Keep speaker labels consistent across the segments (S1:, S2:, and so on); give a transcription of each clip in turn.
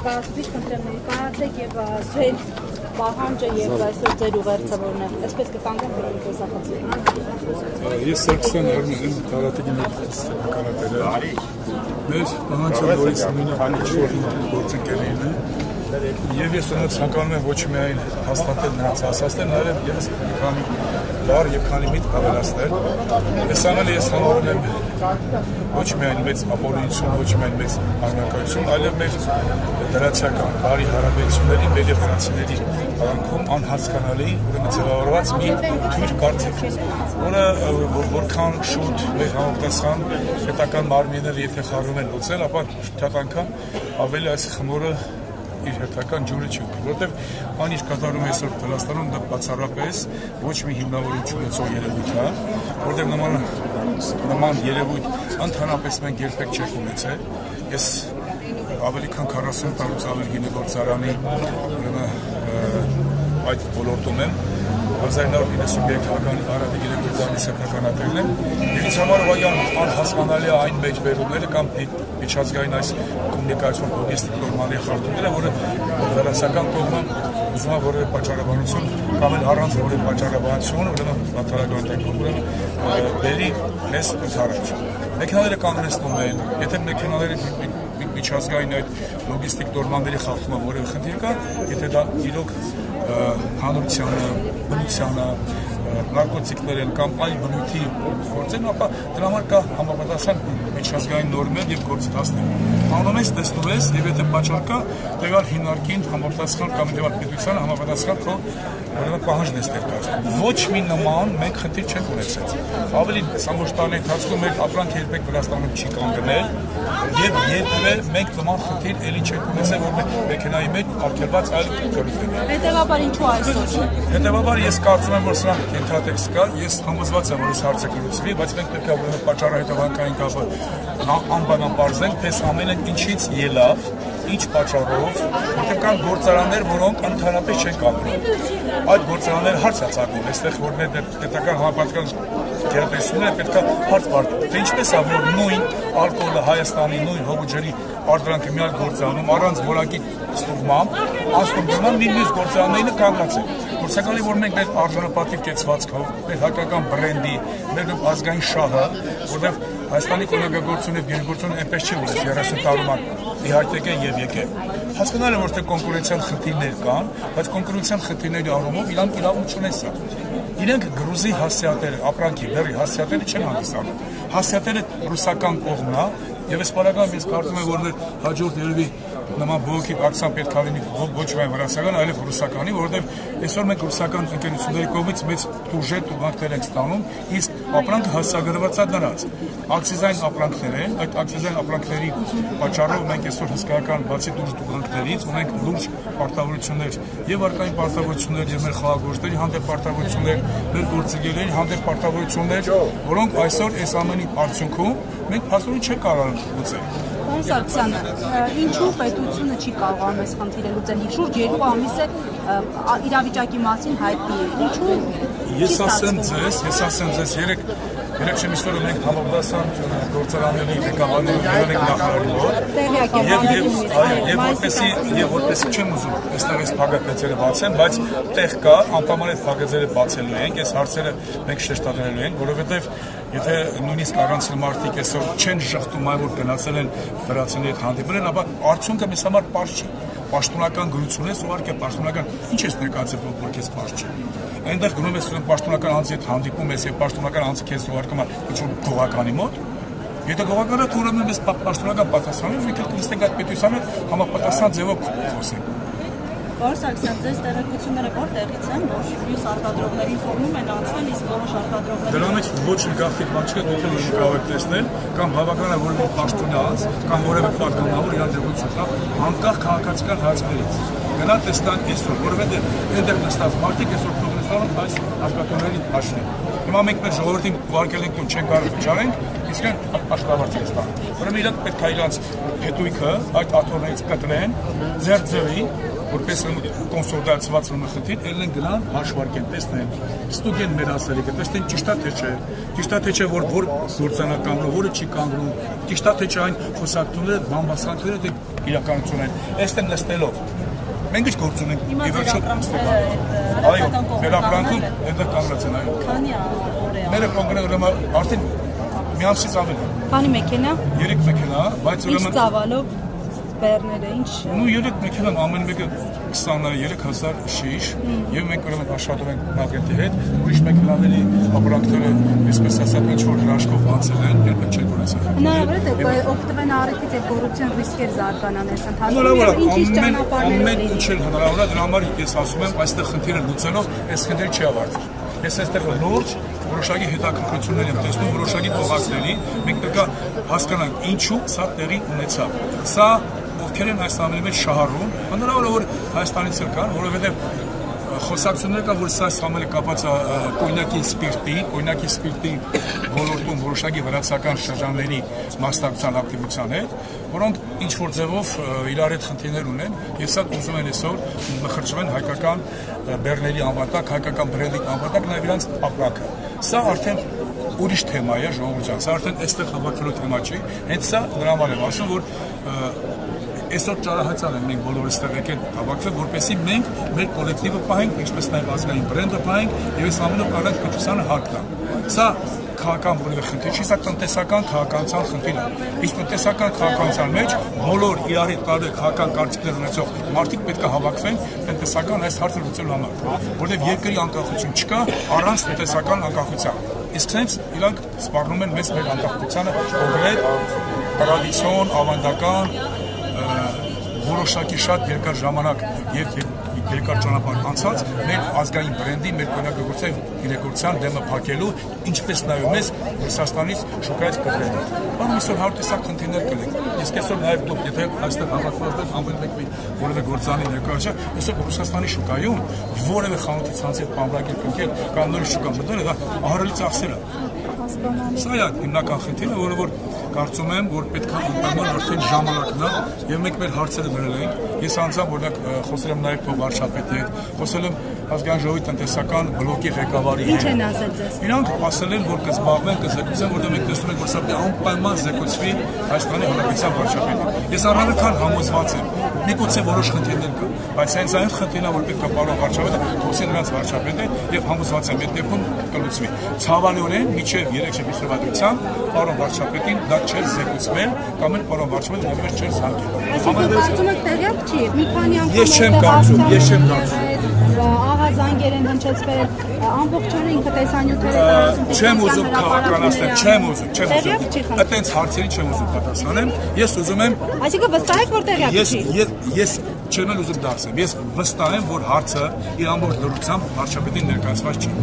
S1: ներկայացուցիչ խնդրեմ ներկայացեք եւ ձեր պահանջը եւ այսօր ձեր ուղերձավորն է, այսպես կկանգնեմ որոնք խոսախցի։
S2: Ես Սարգսյան Արմեն եմ, Տարատիկի նկարատերը։ Մեր պահանջը նորից նույնը գործընկերներն է։ Եվ ես նրանց ցանկանում եմ ոչ միայն հաստատել նրանց ասածները, նաև ես մի քանի բառ եւ քանի միտ ավելացնել։ Այս ամենը ես համարում եմ ոչ միայն մեծ ապօրինություն, ոչ միայն մեծ անհնարինություն, այլև մեր դրացիական բարի հարաբերությունների մեր եւ դրանցիների բանկում անհասկանալի ուրեմն ձևավորված մի թույլ կարծիք, որը որքան շուտ մեր համապատասխան պետական մարմինները եթե խառնում են լուծել, ապա շատ անգամ ավելի այս խմորը իր հետական ջուրը չի ուտի, որտեղ այն ինչ կատարում է այսօր Վրաստանում դա բացառապես ոչ մի հիմնավորություն ունեցող երևույթ է, որտեղ նման երևույթ ընդհանրապես մենք երբեք չենք ունեցել։ Ես ավելի քան 40 տարուց ավել գինեգործարանի այդ ոլորտում եմ 1993 թվականի Արարատի գինեգործարանի սեփականատերն եմ եւ ինձ համար անհասկանալի է այն մեջբերումները կամ միջազգային այս կոմունիկացիոն լոգիստիկ նորմալի խախտումները, որը դրասական կողմը ուզում է որևէ պատճառաբանություն կամ էլ առանց որևէ պատճառաբանություն ուրեմն վատթարական տեքնիկով ուրեմն բերի մեզ առաջ։ Մեքենաները կանգնեցնում են, եթե մեքենաները միջազգային այդ լոգիստիկ նորմանների խախտումը որևէ խնդիր կա, եթե դա իրոք հանրությանը, բնությանը, նարկոտիկներ են կամ այլ բնույթի գործեն, ապա դրա համար կա համապատասխան միջազգային նորմեր եւ գործընթացներ։ Անում ես, տեսնում ես, եւ եթե պատճառ կա, դեպի հիմնարկին համապատասխան կամ դեպի պետությանը համապատասխան քո ուրեմն պահանջն ես ներկայացնում։ Ոչ մի նման մենք խնդիր չենք ունեցել։ Ավելի ամբողջ տարի ընթացքում մեր ապրանքը երբեք Վրաստանում չի կանգնել եւ երբեւե մենք նման խնդիր էլի չենք ունեցել, որ մեքենայի մեջ արգելված այլ գործեր։
S1: Հետևաբար ինչու այսօր։
S2: Հետևաբար ես կարծում եմ, որ սրանք ենթատեքստ կա, ես համոզված եմ, որ այս հարցը կլուծվի, բայց մենք պետք է ուրեմն պատճառահետևանքային կապը անբանապարզենք, պես ամենը ինչից ելավ, ինչ պատճառով, որտեղ կան գործարաններ, որոնք ընդհանրապես չեն կապվում։ Այդ գործարանները հարց է ծագում, այստեղ որ մեր պետական համապատասխան գերատեսչությունները պետք է հարց բարձրացնեն, թե ինչպես է, որ նույն ալկոհոլը Հայաստանի նույն հողուջերի արտադրանքը մի այլ գործարանում առանց որակի ստուգման, անստուգման մի մյուս գործարաններին կանգնացել։ Որսակալի որ մենք մեր արժանապատիվ կեցվածքով, մեր հայկական բրենդի, մեր ազգային շահը, որտեղ Հայաստանի կոնյակագործությունը եւ գինեգործությունը այնպես չի որ 30 տարում իհարկե եւ եկել։ Հասկանալի է որ թե կոնկուրենցիալ խնդիրներ կան, բայց կոնկուրենցիալ խնդիրների առումով իրանք իրավունք չունեն սա։ Իրենք գրուզի հասցեատերը, ապրանքի բերի հասցեատերը չեն հանդիսանում։ Հասցեատերը ռուսական կողմն է եւ այս բանական ես կարծում եմ որ մեր հաջորդ երևի նման բողոքի ակցիան պետք է լինի ոչ միայն վրացական, այլև ռուսականի, որովհետև այսօր մենք ռուսական ընկերությունների կողմից մեծ տուժետ տուգանքներ ենք ստանում, իսկ ապրանքը հասցեագրված է նրանց։ Ակցիզային ապրանքներ են, այդ ակցիզային ապրանքների պատճառով մենք այսօր հսկայական բացի տուժ տուգանքներից ունենք լուրջ պարտավորություններ եւ արկային պարտավորություններ եւ մեր խաղաղորդների հանդեպ պարտավորություններ, մեր գործընկերների հանդեպ պարտավորություններ, որոնք այսօր այս ամենի արդյունքում մենք փաստորեն չենք կարող լուծել։
S1: Պարոն Սարգսյան, ինչու պետությունը չի կարողանում այս խնդիրը լուծել։ Շուրջ 2 ամիս է իրավիճակի մասին հայտնի է։ Ինչու։
S2: Ես ասեմ ձեզ երեք շեմիստորը մենք համապատասխան գործարանների ղեկավարները եղել ենք նախարարի մոտ եւ որպեսի չեմ ուզում այստեղ այս փակագծերը բացեմ, բայց տեղ կա, անպայման այդ փակագծերը բացելու ենք, այս հարցերը մենք շեշտադրելու ենք, որովհետեւ եթե նույնիսկ առանցել մարդիկ այսօր չեն շղթում այն որ գնացել են վրացիների հետ հանդիպել են, ապա արդյունքը մեզ համար պարզ չի։ Պաշտոնական գրություն ես, ուղղակի պաշտոնական ինչ ես ներկայացրել, որ քեզ պարզ չի։ Այնտեղ գնում ես պաշտոնական անձի հետ հանդիպում ես եւ պաշտոնական անձը քեզ ուղարկում է ինչ-որ գողականի մոտ։ Եթե գողականը ուրեմն ես պաշտոնական պատասխանատու ես, մենք կստենք այդ պետությանը համապատասխան ձևով խոսենք։
S1: Պարոն Սարգսյան, ձեզ տեղեկությունները որտեղից են, որ մյուս արտադրողներին թողնում են անցնել, իսկ որոշ արտադրողները
S2: դրա մեջ ոչ մի գաղտնիք բան չկա, դուք կարող եք տեսնել, կամ հավակնորեն որևէ պաշտոնյաց, կամ որևէ պատգամավոր իրան դեպքում կա, անկախ քաղաքացիական հայացքներից։ Գնա տեսնան այսօր, որովհետեւ այնտեղ նստած մարդիկ այսօր փոխանցում այս հարկատուների հաշվին։ Հիմա մենք մեր ժողովրդին ուղարկել ենք ու չենք կարող վճարենք, իսկ աշխատավարձ են ստանում։ Ուրեմն իրանք պետք է իրանց հետույքը այդ աթոռներից կտրեն, ձեռձևի որպես կոնսոլիդացված խնդիր, ելնեն գնան հաշվարկեն, տեսնեն, ստուգեն մեր ասելիքը, տեսնեն ճիշտ է թե չէ, որ գործանական որը չի կանգնում, ճիշտ է թե չէ այն խոսակցությունները, բամբասանքները իրականություն են, այստեղ նստելով մենք ինչ գործ ունենք ի վերջո այո վերապրանքում այդտեղ կանգնած են այո
S1: քանի օր է
S2: մերը կոնկրետ արդեն մի ամսից ավել
S1: քանի մեքենա
S2: 3 մեքենա բայց
S1: ինչ ծավալով բեռները ինչ
S2: նու 3 մեքենան ամեն մեկը 23000 շիշ եւ մենք ուրեմն աշխատում ենք մագետի հետ ուրիշ մեքենաների ապրանքները այսպես ասած ինչ որ հրաշքով անցել են երբեք չեն ունեցել
S1: հնարավոր է օգտվեն առիթից եւ կոռուպցիոն ռիսկեր զարգանան այս ընթացքում ինչ ճանապարհներ
S2: ինչ էլ հնարավոր է դրա համար ես ասում եմ այստեղ խնդիրը լուծելով այս խնդիրը չի ավարտվի ես այստեղ լուրջ որոշակի հետաքրքրություններ եմ տեսնում որոշակի տողածների մենք պետք է հասկանանք ինչու սա տեղի ունեցավ սա ովքեր են այս ամենի մեջ շահառուն հնարավոր է որ Հայաստանից էլ կան որովհետեւ խոսակցություններ կա որ սա ամենը կապված է կոնյակի սպիրտի ոլորտում որոշակի վրացական շրջանների մասնակցության ակտիվության հետ որոնք ինչ որ ձևով իրար հետ խնդիրներ ունեն եւ սա ուզում են այսօր մխրճվեն հայկական բեռների անվտանգ հայկական բրենդի անվտանգ նաեւ իրանց ապրանքը սա արդեն ուրիշ թեմա է ժողովուրդ ջան սա արդեն այստեղ հավաքվելու թեմա չի հենց սա դրա համար եմ ասում որ այսօր ճարահացան են մենք բոլորս այստեղ եկել հավաքվել որպեսզի մենք մեր կոլեկտիվը պահենք ինչպես նաև ազգային բրենդը պահենք եւ այս ամենը կանանց կրթությանը հարկ տա սա քաղաքական որևէ խնդիր չի սա տնտեսական քաղաքականության խնդիր է իսկ տնտեսական քաղաքականության մեջ բոլոր իրար հետ տարբեր քաղաքական կարծիքներ ունեցող մարդիկ պետք է հավաքվեն տնտեսական այս հարցը լուծելու համար որովհետեւ երկրի անկախություն չկա առանց տնտեսական անկախության իսկ հենց իրանք սպառնում են մեծ մեր անկախությանը կոնկրետ տրադիցիոն ավանդական որոշակի շատ երկար ժամանակ եւ երկար ճանապարհ անցած մեր ազգային բրենդի մեր կոնյակագործության գիտակցության դեմը փակելու ինչպես նաեւ մեզ Ռուսաստանից շուկայից կտրելու բան այսօր հարթեսակ խնդիրներ կլինեն իսկ այսօր նաեւ դուք եթե այստեղ հավաքված եք ամեն մեկ որևէ գործանի ներկայացա այսօր Ռուսաստանի շուկայում որևէ խանութից հանձնել բամբակի կնքել կամ նոր շուկա մտնել դա ահռելի ծախսեր է սա է հիմնական խնդիրը որը որ կարծում եմ որ պետք է անպայման արդեն ժամանակն է եւ մենք մեր հարցերը դրել ենք ես անձամբ օրինակ խոսել եմ նաեւ վարչապետի հետ խոսել եմ ազգային ժողովի տնտեսական բլոկի ղեկավարի հետ
S1: ինչ են ասել ձեզ
S2: իրանք ասել են որ կզբաղվեն կզեկուցեն որտեղ մենք տեսնում ենք որ սա անպայման զեկուցվի Հայաստանի Հանրապետության վարչապետին ես առավելքան համոզված եմ միգուցե որոշ խնդիրներ կան բայց հենց այն խնդիրն է որ պետք է պարոն վարչապետը խոսի նրանց վարչապետը եւ համոզված եմ այդ դեպքում կլուծվի ցավալիորեն միջև 3 շաբաթության պարոն վարչապետին դա չէր զեկուցվել կամ էլ պարոն վարչապետը նույնպես չէր զանգել
S1: կարծում եք տեղյակ չի մի քանի անգամ
S2: ես չեմ կարծում
S1: ահա զանգեր են հնչեցվել ամբողջովին ինքը տեսանյութերը
S2: չեմ ուզում քաղաքականացնել չեմ ուզում այտենց հարցերի չեմ ուզում պատասխանեմ ես ուզում եմ
S1: այսինքն վստահ եք որ տեղյակ չի
S2: ես չեմ ուզում դարձնել ես վստահ եմ որ հարցը իր ամբողջ լրությամբ վարչապետին ներկայացված չի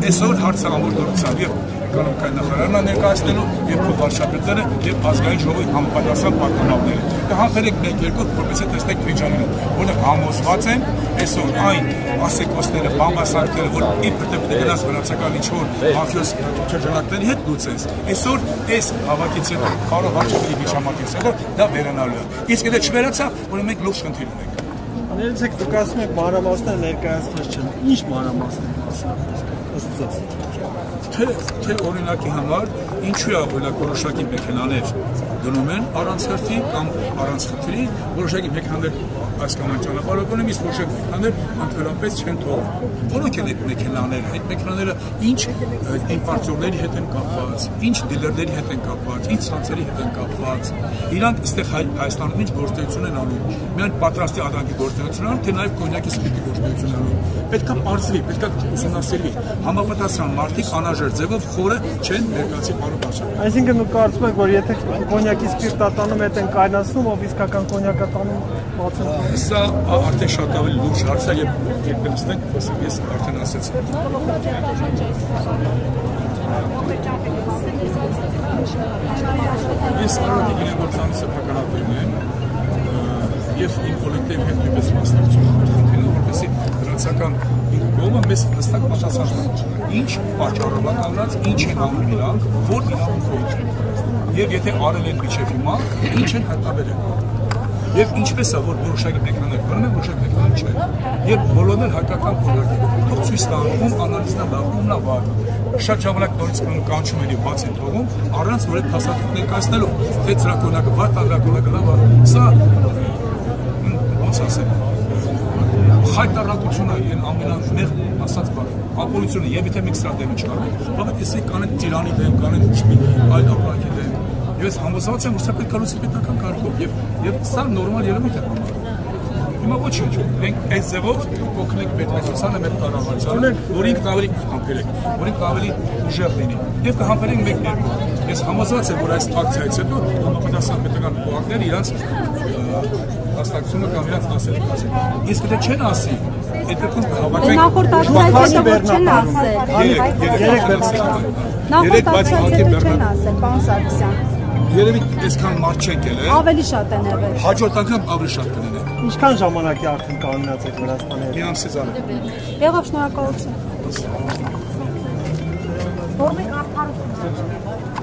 S2: այսօր հարցը ամբողջ լրությամբ եւ էկոնոմիկայի նախարարն է ներկայացնելու եւ փոխվարչապետները եւ ազգային ժողովի համապատասխան պատգամավորները կհամբերեք մեկ երկու որպեսզի տեսնեք վիճակը որը համոզված են այսօր այն ասեկոսները բամբասանքները որ իբր դեպի գնաց վրացական ինչ որ մաֆիոս շրջանակների հետ լուծես այսօր այս հավաքից հետո պարոն վարչապետի միջամտից հետո դա վերանալու է իսկ եթե չվերացա որ մենք լուրջ խնդիր ունենք
S3: ներեցեք դուք ասում եք մանրամասները ներկայացված չեն ինչ մանրամասներ
S2: թե օրինակի համար ինչու է օրինակ որոշակի մեքենաներ դնում են առանց հերթի կամ առանց խնդրի որոշակի մեքենաներ այս կամ այն ճանապարհորում իսկ որոշակի մեքենաներ ընդհանրապես չեն թողնում որոնք են այդ մեքենաները այդ մեքենաները ինչ իմպորտորների հետ են կապված ինչ դիլերների հետ են կապված ինչ ցանցերի հետ են կապված իրանք այստեղ Հայաստանում ինչ գործունեություն են անում միայն պատրաստի ադամի գործունեություն անում թե նաև կոնյակի սպիրտի գործունեություն անում պետքա բարձրի պետքա ուսումնասիրվի համապատասխան մարդիկ անհրաժեշտ ձևով խորը չեն ներկայացի պարոն վարչապետ
S3: այսինքն դուք կարծում եք որ եթե կոնյակի սպիրտատանում հետ են կայնացնում ով իսկական կոնյակատանում բացեն
S2: սա արդեն շատ ավելի լուրջ հարց է եւ երբ նստենք խոսենք ես արդեն ասեցի ես արդեն գինեգործանի սեփականատերն եմ եւ իմ կոլեկտիվի հետ նույնպես մասնակցում եմ խնդիրը որպեսզի դրացական կողմը մեզ հստակ պատասխան տա ինչ պատճառով է կանգնած ինչ են անում իրանք որ իրավունքով են եւ եթե արել են միջև հիմա ինչ են հայտնաբերել Եվ ինչպես է, որ որոշակի մեկնաններ կորում են, որոշակի մեկնաններ չեն։ Եվ բոլորն էլ հայկական կողմեր։ Թող ցույց տան, ում անալիզն է լավ, ումն է վատ։ Շատ ժամանակ նորից կանչում են եւ բաց են թողում, առանց որ այդ փաստաթղթ ներկայացնելու, թե ծրակոնակը վատ, ծրակոնակը լավ է։ Սա ոնց ասեմ, հայտարարություն է, այն ամենամեղ ասած բառը, ապօրինությունը, եւ եթե մենք սրա դեմը չկարողանք, բայց էսի կանեն տիրանի դեմ, կանեն ոչ մի այլ ապրանքի դեմ։ Եվ ես համոզված եմ, որ սա պետք է լուծի պետական կարգով եւ սա նորմալ երևույթ է։ Հիմա ոչինչ, մենք այս ձևով կօգնենք պետականությանը, մեր կառավարությանը, որ ինքն ավելի համբերեք, որ ինքն ավելի ուժեղ լինի եւ կհամբերենք մեկ-երկու։ Ես համոզված եմ, որ այս ակցիայից հետո համապատասխան պետական կողմները իրանց հաստատությունը կամ իրանց ասել։ Իսկ եթե չեն ասի, այդ դեպքում հավաքվենք
S1: նախորդ ակցիայից հետո չեն ասել։ Նախորդ ակցիայից հետո չեն ասել, պարոն Սարգսյան։
S2: Երևի այսքան մարդ չեն ելել։
S1: Ավելի շատ են եղել։
S2: Հաջորդ անգամ ավելի շատ կլինեն։
S3: Ինչքան ժամանակի արդեն կանգնած եք Վրաստանի հետ։
S2: Մի ամսից ավել։
S1: Եղավ, շնորհակալություն։
S4: Որմի արդարություն